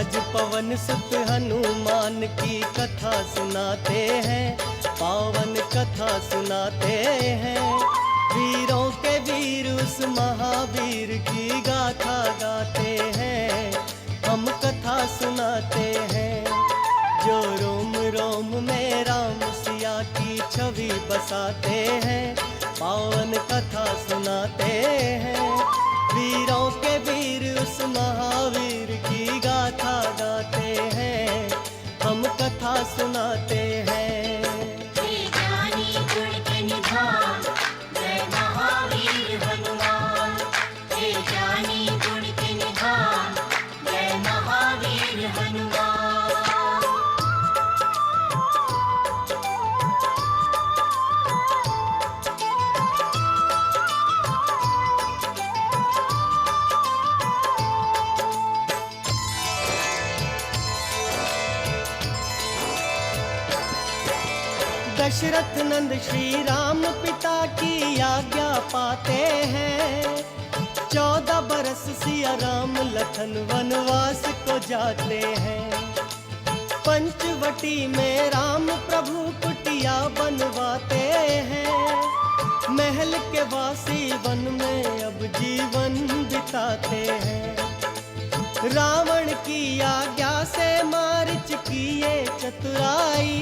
आज पवन सुत हनुमान की कथा सुनाते हैं, पावन कथा सुनाते हैं। वीरों के वीर उस महावीर की गाथा गाते हैं, हम कथा सुनाते हैं। जो रोम रोम में राम सिया की छवि बसाते हैं, पावन कथा सुनाते हैं। वीरों के वीर उस महावीर की गाथा गाते हैं, हम कथा सुनाते हैं। ज्ञानी गुण के निधान जय महावीर हनुमान, ज्ञानी गुण के निधान जय महावीर हनुमान। दशरथ नंद श्री राम पिता की आज्ञा पाते हैं। 14 बरस सिया राम लखन वनवास को जाते हैं। पंचवटी में राम प्रभु कुटिया बनवाते हैं। महल के वासी वन में अब जीवन बिताते हैं। रावण की आज्ञा से मारिच किए चतुराई,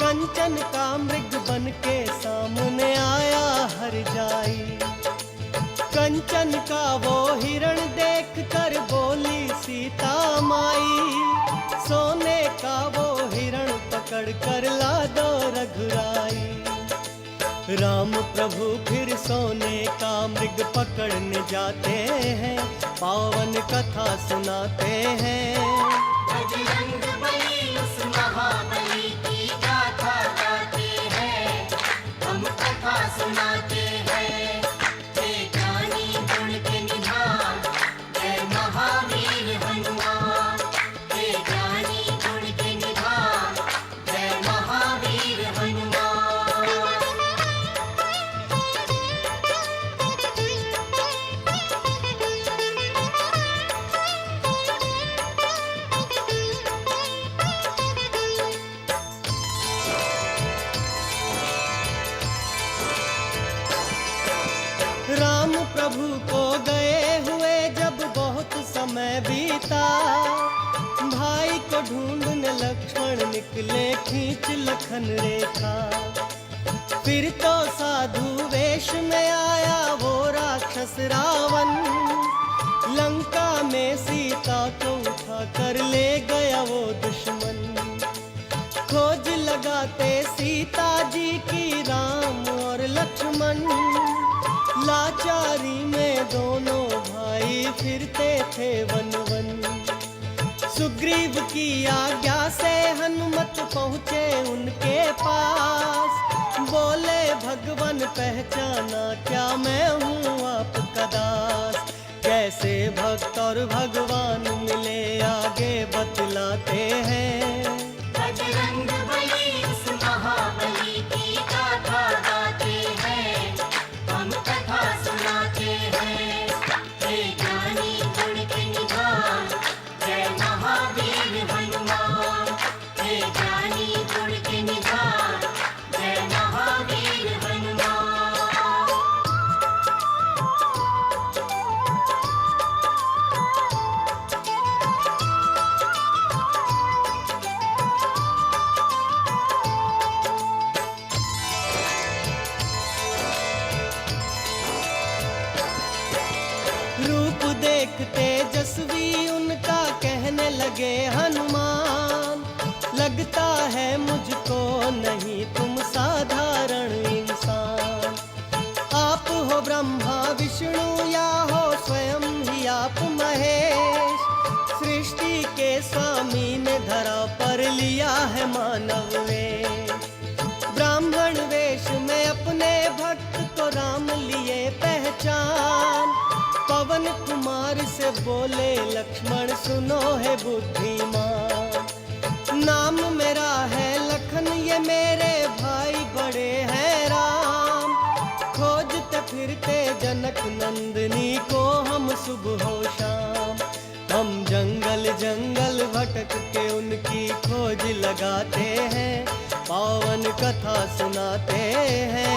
कंचन का मृग बन के सामने आया हर जाई। कंचन का वो हिरण देख कर बोली सीता माई, सोने का वो हिरण पकड़ कर ला दो रघुराई। राम प्रभु फिर सोने का मृग पकड़ने जाते हैं, पावन कथा सुनाते हैं। बजरंग बली उस महाबली की गाथा गाते हैं, हम कथा सुनाते हैं। ज्ञानी गुण के निधान जय महावीर हनुमान, ज्ञानी गुण के निधान जय महावीर हनुमान। राम प्रभु को गए हुए जब बहुत समय बीता, भाई को ढूंढने लक्ष्मण निकले खींच लखन रेखा। फिर तो साधु वेश में आया वो राक्षस रावण, लंका में सीता को उठा कर ले गया वो दुश्मन। खोज लगाते सीता जी की राम और लक्ष्मण, लाचारी में दोनों भाई फिरते थे वन वन। सुग्रीव की आज्ञा से हनुमत पहुँचे उनके पास, बोले भगवान पहचाना क्या मैं हूँ आपका दास। कैसे भक्त और भगवान मिले आगे बतलाते हैं। बजरंग बली उस महाबली की गाथा गाते हैं, हम कथा सुनाते हैं। ज्ञानी गुण के निधान जय महावीर हनुमान, ज्ञानी गुण के निधान जय महावीर हनुमान। रूप देख तेजस्वी उनका कहने लगे हनुमान, लगता है मुझको नहीं तुम साधारण इंसान। आप हो ब्रह्मा विष्णु या हो स्वयं ही आप महेश, सृष्टि के स्वामी ने धरा पर लिया है मानव वेश। ब्राह्मण वेश में अपने भक्त को राम लिए पहचान, पवन कुमार से बोले लक्ष्मण सुनो है बुद्धिमान। नाम मेरा है लखन ये मेरे भाई बड़े हैं राम, खोजते फिरते जनक नंदनी को हम सुबह शाम। हम जंगल भटक के उनकी खोज लगाते हैं, पावन कथा सुनाते हैं।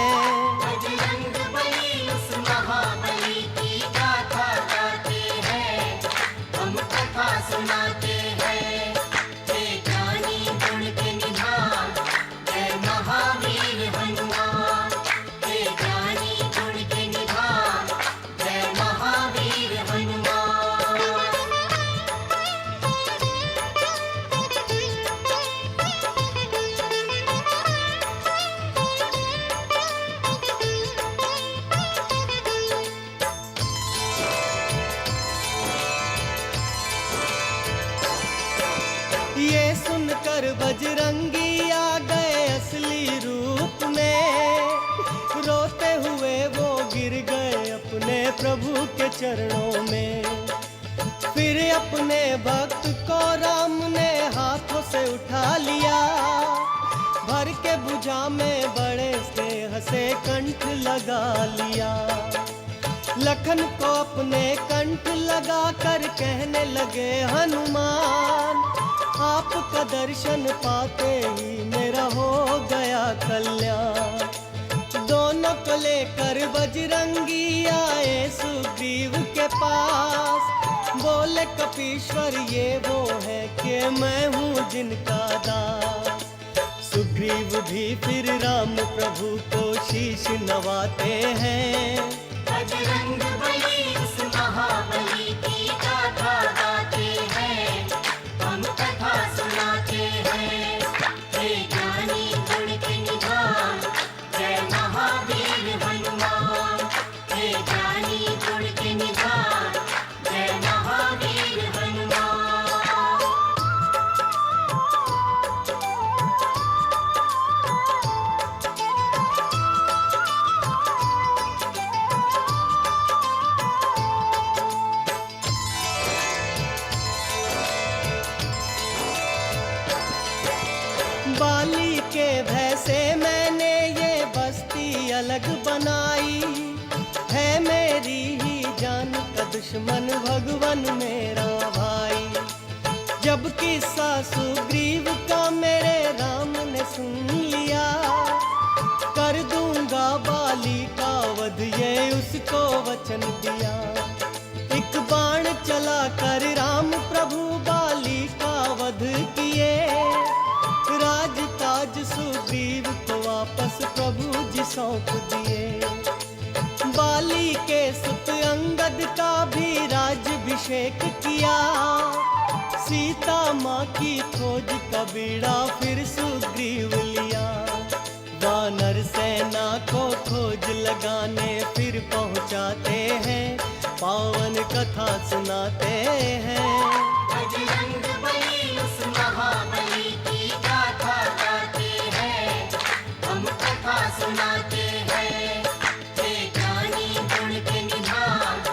बजरंग बली उस महाबली की गाथा गाते हैं, हम कथा सुनाते हैं। हे ज्ञानी गुण के निधान, जय महावीर हनुमान। हे ज्ञानी गुण के निधान, जय महावीर हनुमान। ये सुनकर बजरंगी आ गए असली रूप में, रोते हुए वो गिर गए अपने प्रभु के चरणों में। फिर अपने भक्त को राम ने हाथों से उठा लिया, भर के भुजा में बड़े स्नेह से कंठ लगा लिया। लखन को अपने कंठ लगा कर कहने लगे हनुमान, आपका दर्शन पाते ही मेरा हो गया कल्याण। दोनों को लेकर बजरंगी आए सुग्रीव के पास, बोले कपीश्वर ये वो है कि मैं हूँ जिनका दास। सुग्रीव भी फिर राम प्रभु को शीश नवाते हैं। बजरंग बली उस महाबली की गाथा गाते हैं, हम कथा सुनाते हैं। हे ज्ञानी गुण के निधान, जय महावीर हनुमान। हे ज्ञानी गुण के निधान, जय महावीर हनुमान। बाली के भय से मैंने ये बस्ती अलग बनाई, है मेरी ही जान का दुश्मन भगवन मेरा भाई। जब किस्सा सुग्रीव का मेरे राम ने सुन लिया, कर दूंगा बाली का वध ये उसको वचन दिया। एक बाण चला कर राम प्रभु बाली का वध किए, राज ताज सुग्रीव को वापस प्रभु जी सौंप दिए। बाली के सुत अंगद का भी राज्याभिषेक किया, सीता माँ की खोज का बीड़ा फिर सुग्रीव लिया। वानर सेना को खोज लगाने फिर पहुँचाते हैं, पावन कथा सुनाते हैं। बजरंग बली उस महाबली की गाथा गाते हैं, हम कथा सुनाते हैं। हे ज्ञानी गुण के निधान,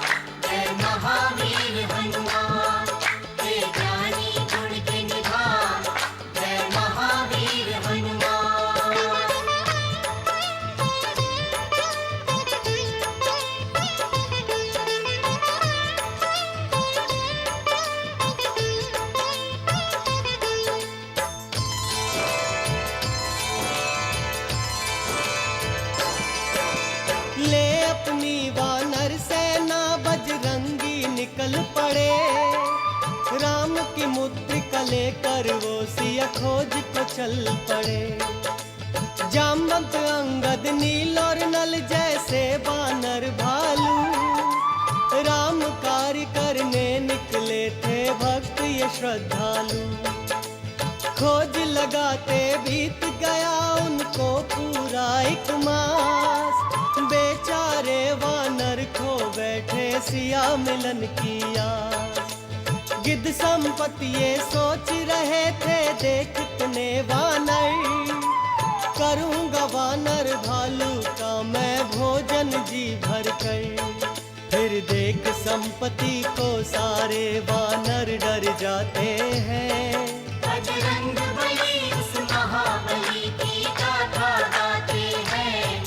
जय महावीर हनुमान। हे ज्ञानी गुण के निधान, जय महावीर हनुमान। ले अपनी वानर सेना बजरंगी निकल पड़े, राम की मुद्रिका लेकर वो सिया खोज को चल पड़े। जामवंत अंगद नील और नल जैसे वानर भालू, राम कार्य करने निकले थे भक्त ये श्रद्धालु। खोज लगाते बीत गया उनको पूरा एक मास, बेचारे वानर खो बैठे सिया मिलन की आस। गिद्ध संपत्ति ये सोच रहे थे देखने वानर, करूँगा वानर भालू का मैं भोजन जी भर कर। फिर देख संपत्ति को सारे वानर डर जाते हैं। बजरंग बली उस महाबली की गाथा गाते हैं,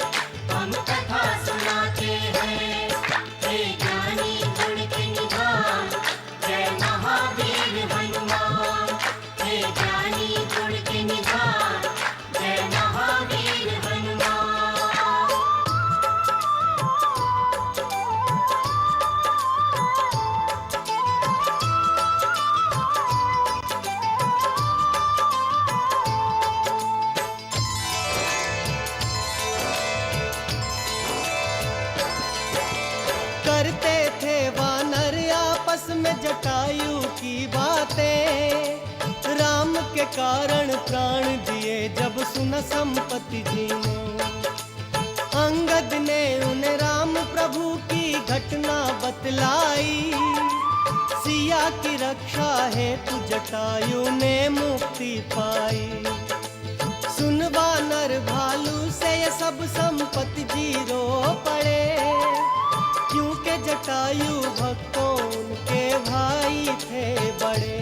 हम कथा सुनाते हैं। हे ज्ञानी गुण के निधान, जय महावीर हनुमान। जटायु की बातें। राम के कारण प्राण दिए जब सुना संपत्ति जी ने। अंगद ने उन्हें राम प्रभु की घटना बतलाई। सिया की रक्षा हेतु जटायु ने मुक्ति पाई। सुन वानर भालू से ये सब संपत्ति जी रो पड़े, क्योंकि जटायु भक्तों उनके भाई थे बड़े।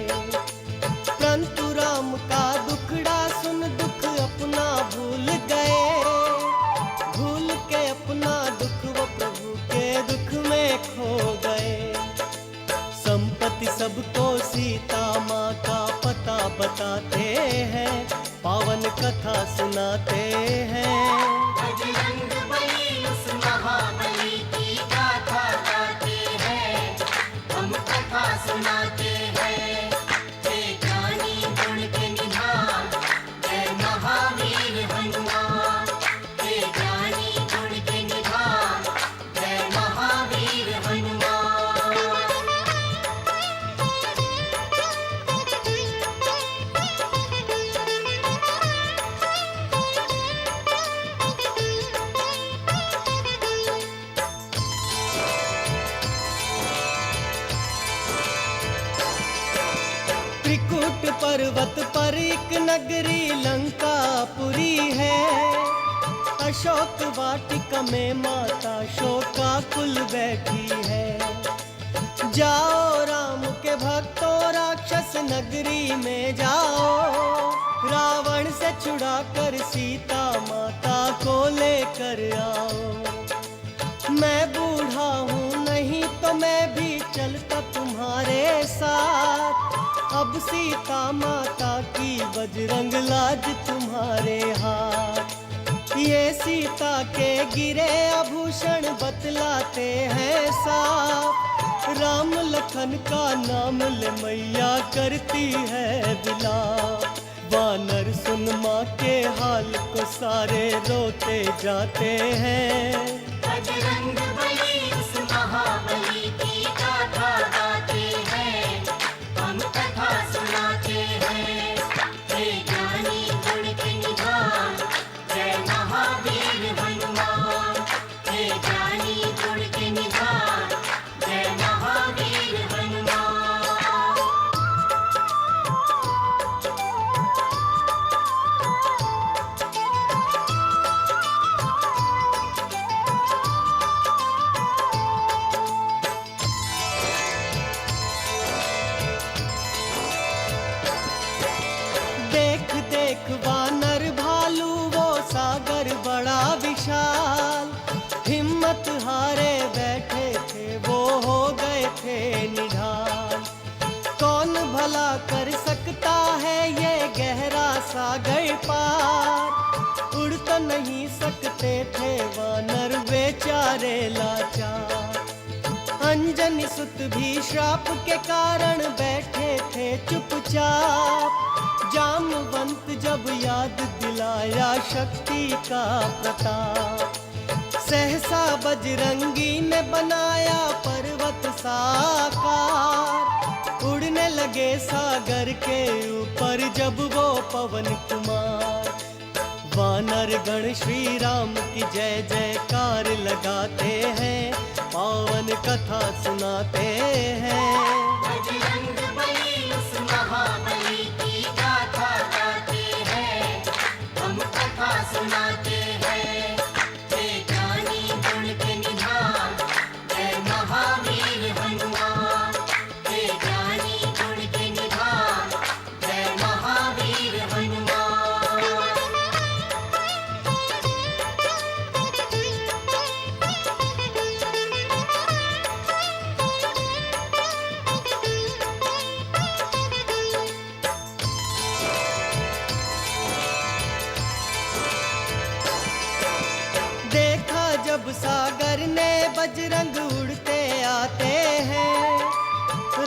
परंतु राम का दुखड़ा सुन दुख अपना भूल गए। भूल के अपना दुख वो प्रभु के दुख में खो गए। संपत्ति सबको सीता माँ का पता बताते हैं, पावन कथा सुनाते हैं। बजरंग बली उस महाबली की गाथा गाते हैं, हम कथा सुनाते हैं। जय ज्ञानी गुण के निधान, जय महावीर हनुमान। जय ज्ञानी गुण के निधान, जय महावीर हनुमान। त्रिकुट पर्वत पर एक नगरी लंकापुरी है। अशोक वाटिका में माता शोकाकुल बैठी है। जाओ राम के भक्तों राक्षस नगरी में जाओ। रावण से छुड़ा कर सीता माता को लेकर आओ। मैं बूढ़ा हूँ नहीं तो मैं भी चलता तुम्हारे साथ। अब सीता माता की बजरंग लाज तुम्हारे हाथ। ये सीता के गिरे आभूषण बतलाते हैं साफ। राम लखन का नाम ले मैया करती है विलाप। वानर सुन माँ के हाल को सारे रोते जाते हैं। बजरंग बली उस महाबली की गाथा गाते हैं, हम कथा सुनाते हैं। जय ज्ञानी गुण के निधान, जय महावीर हनुमान। जय ज्ञानी गुण के निधान, जय महावीर हनुमान। देख देख वानर भालू वो सागर बड़ा विशाल। हिम्मत हारे बैठे थे वो हो गए थे निढाल। कौन भला कर सकता है ये गहरा सागर पार। उड़ तो नहीं सकते थे वानर बेचारे लाचार। अंजनी सुत भी श्राप के कारण बैठे थे चुपचाप। जामवंत जब याद दिलाया शक्ति का प्रताप। सहसा बजरंगी ने बनाया पर्वत साकार। उड़ने लगे सागर के ऊपर जब वो पवन कुमार। वानर गण श्री राम की जय जयकार लगाते हैं, पावन कथा सुनाते हैं। बजरंग बली उस महाबली की गाथा गाते हैं, हम कथा सुनाते हैं। जय ज्ञानी गुण के निधान, जय महावीर हनुमान। जय ज्ञानी गुण के निधान, जय महावीर हनुमान। जब सागर ने बजरंग उड़ते आते हैं।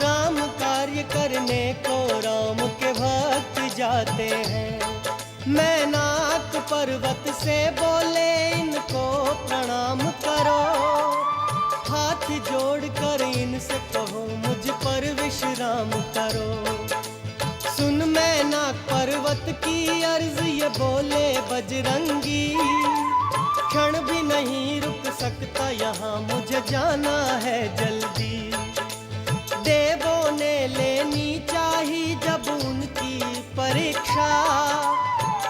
राम कार्य करने को राम के भक्त जाते हैं। मैनाक पर्वत से बोले इनको प्रणाम करो। हाथ हाथ जोड़कर इनसे कहो मुझ पर विश्राम करो। सुन मैनाक पर्वत की अर्ज ये बोले बजरंगी, क्षण भी नहीं रुक सकता यहाँ, मुझे जाना है जल्दी। देवों ने लेनी चाही जब उनकी परीक्षा,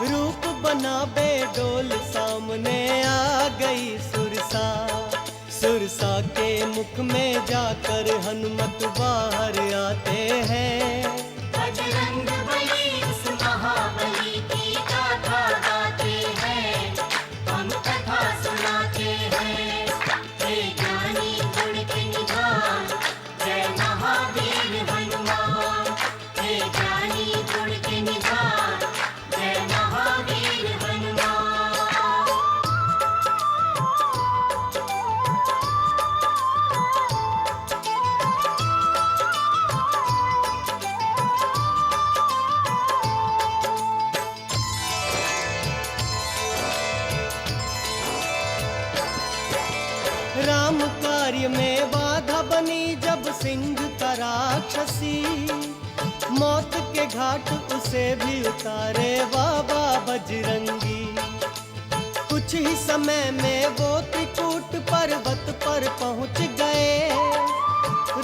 रूप बना बेडोल सामने आ गई सुरसा। सुरसा के मुख में जाकर हनुमत बाहर आते हैं। बजरंग बली उस महाबली की गाथा गाते हैं, हम कथा सुनाते हैं। हे ज्ञानी गुण के निधान, जय महावीर हनुमान। हे ज्ञानी गुण के निधान, जय महावीर हनुमान। राम कार्य में बाधा बनी जब सिंह का राक्षसी, मौत के घाट उसे भी उतारे बाबा बजरंगी। कुछ ही समय में वो त्रिकूट पर्वत पर पहुंच गए,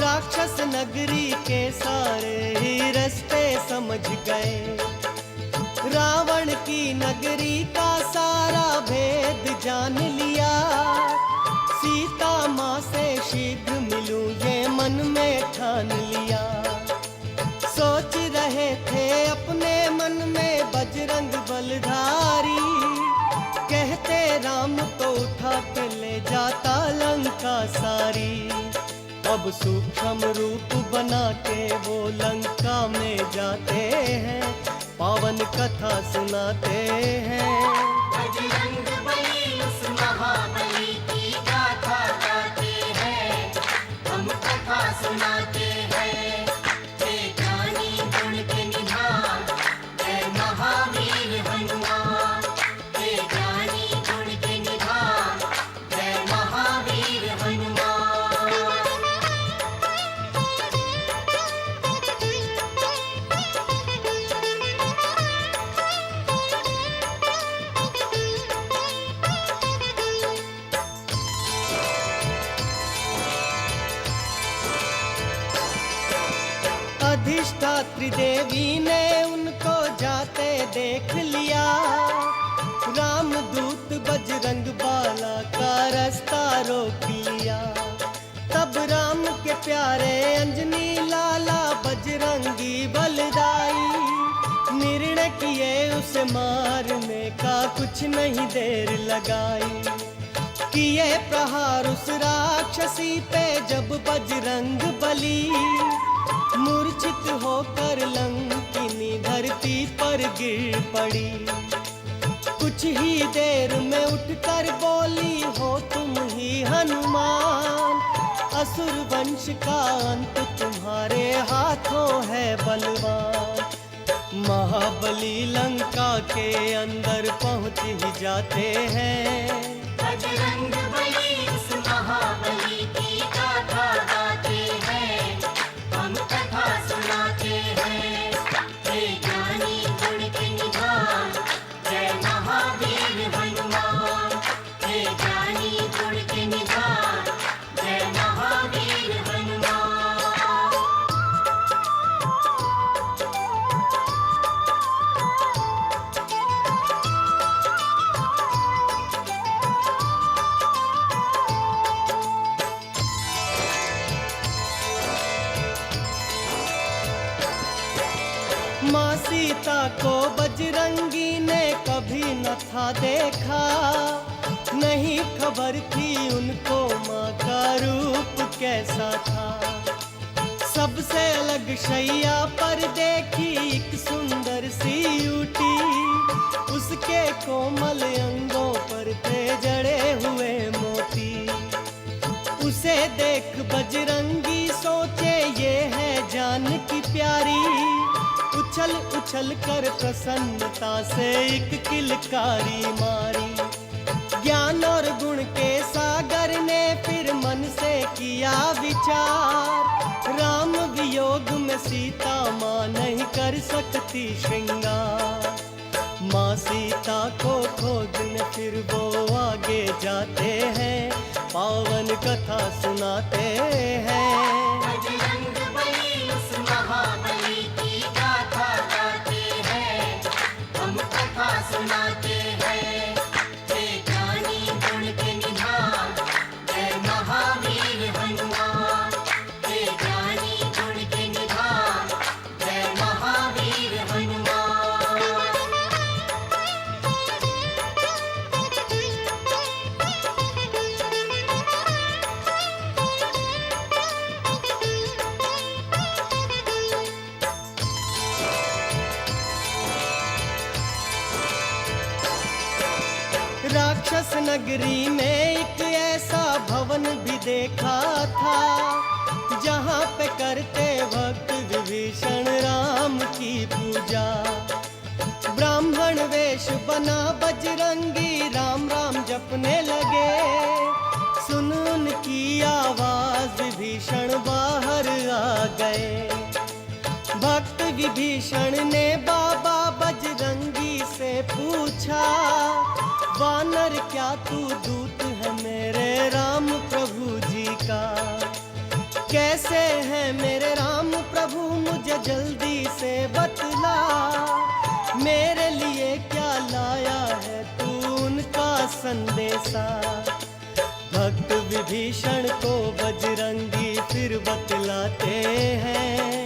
राक्षस नगरी के सारे ही रास्ते समझ गए। रावण की नगरी का सारा भेद जान लिया, सीता माँ से शीघ्र मिलूं ये मन में ठान लिया। सोच रहे थे अपने मन में बजरंग बलधारी, कहते राम तो उठा के ले जाता लंका सारी। अब सूक्ष्म रूप बना के वो लंका में जाते हैं, पावन कथा सुनाते हैं। बजरंग बली उस महाबली की गाथा गाते हैं, हम कथा सुनाते हैं। हे ज्ञानी गुण के निधान, जय महावीर हनुमान। हे ज्ञानी गुण के निधान, जय महावीर हनुमान। अधिष्ठात्री देवी ने उनको जाते देख लिया, रामदूत बजरंग बाला का रास्ता रोक लिया। तब राम के प्यारे अंजनी लाला बजरंगी बलदाई, निर्णय किए उसे मारने का कुछ नहीं देर लगाई। किए प्रहार उस राक्षसी पे जब बजरंग बली, मूर्छित होकर लंकिनी धरती पर गिर पड़ी। कुछ ही देर में उठकर बोली हो तुम ही हनुमान, असुर वंश का अंत तुम्हारे हाथों है बलवान। महाबली लंका के अंदर पहुंच ही जाते हैं। बजरंग बली उस महाबली की गाथा गाते हैं, हम कथा सुनाते हैं। हे ज्ञानी गुण के निधान, जय महावीर हनुमान। हे ज्ञानी गुण के निधान, जय महावीर हनुमान। माँ सीता को बजरंगी ने कभी न था देखा, नहीं खबर थी उनको माँ का रूप कैसा था। सबसे अलग शैया पर देखी एक सुंदर सी यूटी, उसके कोमल अंगों पर थे जड़े हुए मोती। उसे देख बजरंगी सोचे ये है जान की प्यारी, उछल उछल कर प्रसन्नता से एक किलकारी मारी। ज्ञान और गुण के सागर ने फिर मन से किया विचार, राम वियोग में सीता माँ नहीं कर सकती श्रृंगार। माँ सीता को खोजने फिर वो आगे जाते हैं, पावन कथा सुनाते हैं। बजरंगबली उस महाबली की गाथा गाते हैं, हम कथा सुनाते हैं। हे ज्ञानी गुण के निधान, जय महावीर हनुमान। हे ज्ञानी गुण के निधान, जय महावीर हनुमान। राक्षस नगरी में एक ऐसा भवन भी देखा था, जहाँ पे करते भक्त विभीषण राम की पूजा। ब्राह्मण वेश बना बजरंगी राम राम जपने लगे, सुन उनकी आवाज विभीषण बाहर आ गए। भक्त विभीषण ने बाबा बजरंगी से पूछा, वानर क्या तू दूत है मेरे राम प्रभु जी का? कैसे है मेरे राम प्रभु मुझे जल्दी से बतला, मेरे लिए क्या लाया है तू उनका संदेशा? भक्त विभीषण को बजरंगी फिर बतलाते हैं,